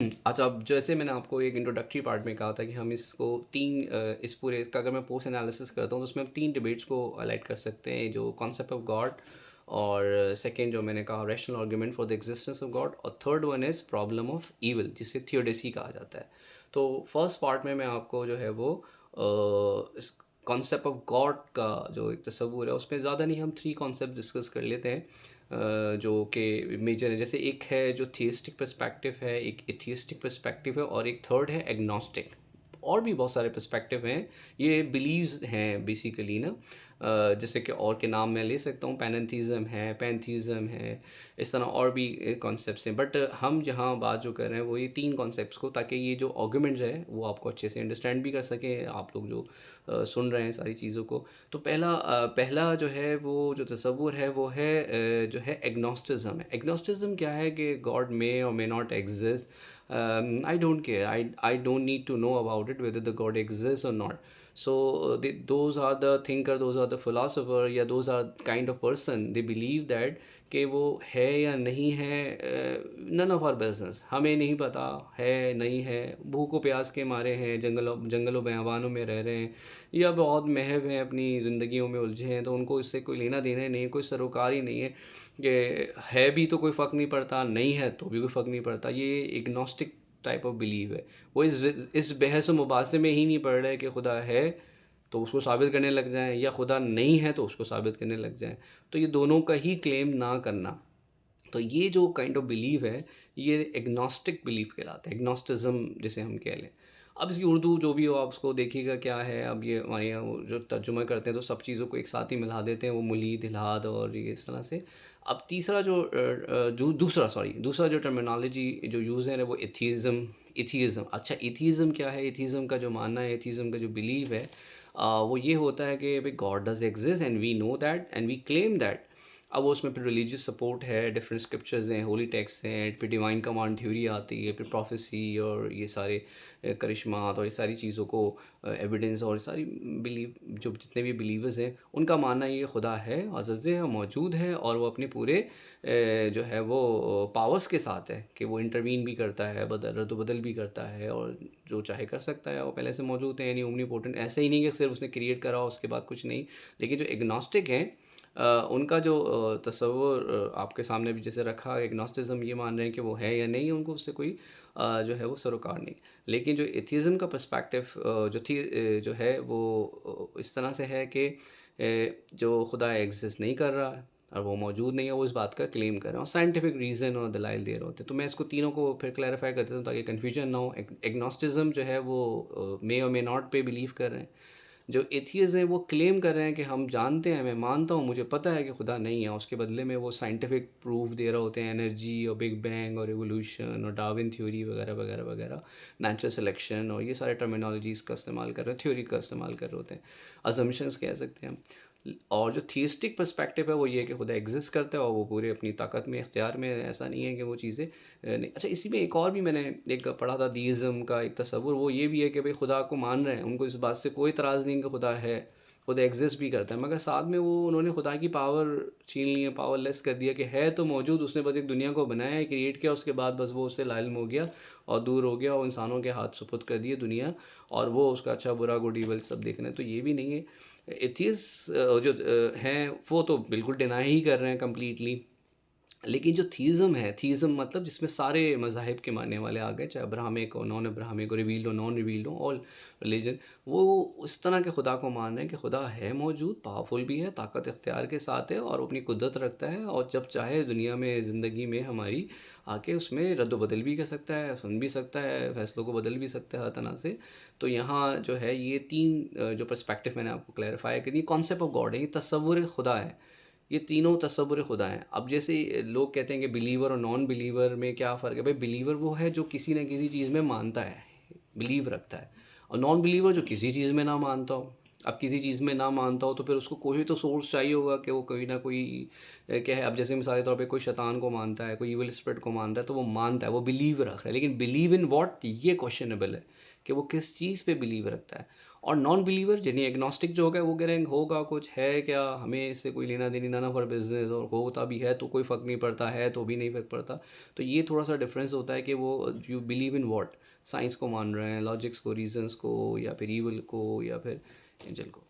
अच्छा, अब जैसे मैंने आपको एक इंट्रोडक्टरी पार्ट में कहा था कि हम इसको 3 इस पूरे इसका अगर मैं पोस्ट एनालिसिस करता हूँ तो उसमें हम 3 डिबेट्स को हाइलाइट कर सकते हैं, जो कॉन्सेप्ट ऑफ गॉड, और सेकंड जो मैंने कहा rational argument for the existence of God, और third one is problem of evil, जिसे थियोडेसी कहा जाता है। तो फर्स्ट पार्ट में मैं आपको जो है वो इस कॉन्सेप्ट ऑफ गॉड का जो एक तस्वुर है उसमें ज़्यादा नहीं, हम 3 कॉन्सेप्ट डिस्कस कर लेते हैं जो कि मेजर है। जैसे एक है जो थियस्टिक पर्सपेक्टिव है, एक एथियस्टिक पर्सपेक्टिव है, और एक थर्ड है एग्नोस्टिक। और भी बहुत सारे पर्सपेक्टिव हैं, ये बिलीव्स हैं बेसिकली ना। जैसे कि और के नाम मैं ले सकता हूँ, पैनेंथीज़म है, पैंथीज़म है, इस तरह और भी कॉन्सेप्ट्स हैं। बट हम जहाँ बात जो कर रहे हैं वो ये 3 कॉन्सेप्ट्स को, ताकि ये जो आर्गुमेंट्स है वो आपको अच्छे से अंडरस्टैंड भी कर सकें आप लोग जो सुन रहे हैं सारी चीज़ों को। तो पहला जो है वो जो तसव्वुर है वो है जो है एग्नोस्टिज्म है। एग्नोस्टिज्म क्या है कि God may or may not exist, I don't care, I don't need to know about it whether the God exist or not. So those are the thinker, those are the philosopher, या those are kind of person, they believe that कि वो है या नहीं है, none of are business, हमें नहीं पता है नहीं है, भूखों प्यास के मारे हैं, जंगलों बेआबानों में रह रहे हैं, या बहुत महव हैं अपनी ज़िंदगियों में उलझे हैं, तो उनको इससे कोई लेना देना नहीं है, कोई सरोकार ही नहीं है कि है भी तो कोई फ़र्क नहीं पड़ता, नहीं है तो भी कोई फ़र्क नहीं पड़ता। ये इग्नोस्टिक टाइप ऑफ बिलीव है। वो इस बहस व मुबासे में ही नहीं पड़ रहे कि खुदा है तो उसको साबित करने लग जाएं, या खुदा नहीं है तो उसको साबित करने लग जाएं। तो ये दोनों का ही क्लेम ना करना, तो ये जो काइंड ऑफ बिलीव है ये एग्नोस्टिक बिलीव कहलाता है, एग्नोस्टिज्म जिसे हम कह लें। अब इसकी उर्दू जो भी हो आप उसको देखिएगा क्या है। अब ये हमारे यहाँ वो जो तर्जुमा करते हैं तो सब चीज़ों को एक साथ ही मिला देते हैं, वो मुलीद इल्हाद और ये इस तरह से। अब तीसरा जो दूसरा जो टर्मिनोलॉजी जो यूज़ है वो एथीज़म। अच्छा, एथीज़म क्या है? एथीज़म का जो मानना है, एथीज़म का जो बिलीव है, वो ये होता है कि भाई God does exist and we know that and we claim that. अब वो उसमें फिर रिलीजियस सपोर्ट है, डिफरेंट स्क्रिप्चर्स हैं, होली टेक्स्ट हैं, फिर डिवाइन कमांड थ्योरी आती है, फिर प्रोफेसी और ये सारे करिश्मात और ये सारी चीज़ों को एविडेंस, और सारी बिलीव जो जितने भी बिलीवर्स हैं उनका मानना ये खुदा है, अज़ज़ है, मौजूद है, और वो अपने पूरे जो है वो पावर्स के साथ है कि वो इंटरवीन भी करता है, रद्द बदल भी करता है, और जो चाहे कर सकता है, वो पहले से मौजूद है, यानी ओमनीपोटेंट। ऐसे ही नहीं कि सिर्फ उसने क्रिएट करा उसके बाद कुछ नहीं। लेकिन जो एग्नोस्टिक हैं उनका जो तसव्वुर आपके सामने भी जैसे रखा, एग्नोस्टिज्म ये मान रहे हैं कि वो है या नहीं, उनको उससे कोई जो है वो सरोकार नहीं। लेकिन जो एथिज़म का पर्सपेक्टिव जो है वो इस तरह से है कि जो खुदा एग्जिस्ट नहीं कर रहा है और वो मौजूद नहीं है, वो इस बात का क्लेम कर रहे हैं, और साइंटिफिक रीज़न और दलाइल दे रहे होते हैं। तो मैं इसको तीनों को फिर क्लैरिफाई कर देता हूँ ताकि कन्फ्यूजन ना हो। एग्नोस्टिज्म जो है वो मे और मे नॉट पे बिलीव कर रहे हैं। जो एथियस्ट हैं वो क्लेम कर रहे हैं कि हम जानते हैं, मैं मानता हूँ, मुझे पता है कि खुदा नहीं है। उसके बदले में वो साइंटिफिक प्रूफ दे रहे होते हैं, एनर्जी और बिग बैंग और एवोल्यूशन और डार्विन थ्योरी वगैरह वगैरह वगैरह, नेचुरल सिलेक्शन और ये सारे टर्मिनोलॉजीज़ का इस्तेमाल कर रहे हैं, थ्योरी का इस्तेमाल कर रहे होते हैं, अजम्पशंस कह सकते हैं हम। और जो थियस्टिक पर्सपेक्टिव है वो ये है कि खुदा एग्जिस्ट करता है और वो पूरे अपनी ताकत में, इख्तियार में, ऐसा नहीं है कि वो चीज़ें नहीं। अच्छा, इसी में एक और भी मैंने एक पढ़ा था दीइज़्म का एक तस्वुर, वो ये भी है कि भाई खुदा को मान रहे हैं, उनको इस बात से कोई इतराज़ नहीं कि खुदा है, खुदा एग्जिस्ट भी करता है, मगर साथ में वो उन्होंने खुदा की पावर छीन ली है, पावरलेस कर दिया कि है तो मौजूद, उसने बस एक दुनिया को बनाया है, क्रिएट किया, उसके बाद बस वो उससे लाइल्म हो गया और दूर हो गया और इंसानों के हाथ सुपुर्द कर दिए दुनिया, और वो उसका अच्छा बुरा गुड इवल सब देख रहे हैं। तो ये भी नहीं है। एथियस्ट जो हैं वो तो बिल्कुल डिनाई ही कर रहे हैं कम्प्लीटली। लेकिन जो थीज़म है, थीज़म मतलब जिसमें सारे मज़ाहिब के मानने वाले आ गए, चाहे अब्राहमिक हो, नॉन अब्राहमिक हो, रिवील्ड हो, नॉन रिवील्ड हो, ऑल रिलीजन, वो उस तरह के खुदा को मान रहे हैं कि खुदा है मौजूद, पावरफुल भी है, ताकत इख्तियार के साथ है और अपनी कुदरत रखता है, और जब चाहे दुनिया में, ज़िंदगी में हमारी आके उसमें रद्द बदल भी कर सकता है, सुन भी सकता है, फैसलों को बदल भी सकता है हर तरह से। तो यहाँ जो है ये 3 जो पर्सपेक्टिव मैंने आपको क्लैरिफाई कर दी, कॉन्सेप्ट ऑफ गॉड है, ये तसव्वुर खुदा है। ये तीनों तसव्वुर खुदा हैं। अब जैसे लोग कहते हैं कि बिलीवर और नॉन बिलीवर में क्या फ़र्क है? भाई बिलीवर वो है जो किसी न किसी चीज़ में मानता है, बिलीव रखता है, और नॉन बिलीवर जो किसी चीज़ में ना मानता हो। अब किसी चीज़ में ना मानता हो तो फिर उसको कोई तो सोर्स चाहिए होगा कि वो कोई ना कोई क्या है। अब जैसे मिसाल के तौर पे कोई शैतान को मानता है, कोई इविल स्पिरिट को मानता है, तो वो मानता है, वो बिलीव रख रहा है, लेकिन बिलीव इन व्हाट, ये क्वेश्चनेबल है کہ وہ کس چیز پہ بلیو رکھتا ہے. اور نان بلیور یعنی ایگنوسٹک جو ہوگا وہ کہہ رہے ہیں ہوگا کچھ ہے کیا, ہمیں اس سے کوئی لینا دینی, نان آف آور بزنس, اور ہوتا بھی ہے تو کوئی فرق نہیں پڑتا, ہے تو بھی نہیں فرق پڑتا. تو یہ تھوڑا سا ڈفرینس ہوتا ہے کہ وہ you believe in what, science کو مان رہے ہیں, لاجکس کو, ریزنس کو, یا پھر ایول کو, یا پھر اینجل کو.